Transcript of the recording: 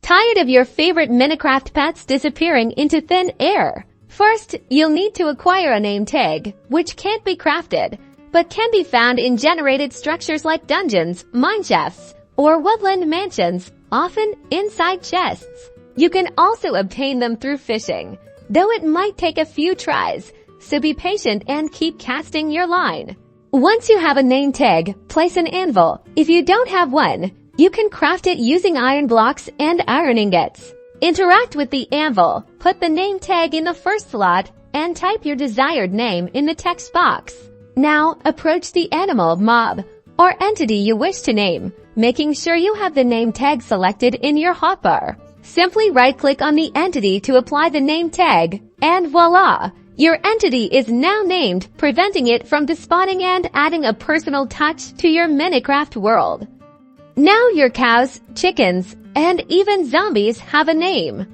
Tired of your favorite Minecraft pets disappearing into thin air? First, you'll need to acquire a name tag, which can't be crafted, but can be found in generated structures like dungeons, mineshafts, or woodland mansions, often inside chests. You can also obtain them through fishing, though it might take a few tries, so be patient and keep casting your line. Once you have a name tag, place an anvil. If you don't have one, you can craft it using iron blocks and iron ingots. Interact with the anvil, put the name tag in the first slot, and type your desired name in the text box. Now, approach the animal, mob, or entity you wish to name, making sure you have the name tag selected in your hotbar. Simply right-click on the entity to apply the name tag, and voila! Your entity is now named, preventing it from despawning and adding a personal touch to your Minecraft world. Now your cows, chickens, and even zombies have a name.